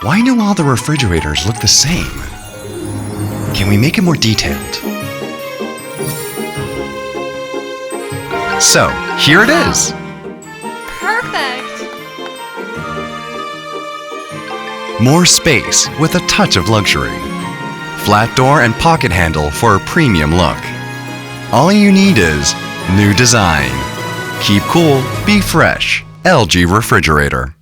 Why do all the refrigerators look the same? Can we make it more detailed? So, here it is! Perfect! More space with a touch of luxury. Flat door and pocket handle for a premium look. All you need is new design. Keep cool, be fresh. LG Refrigerator.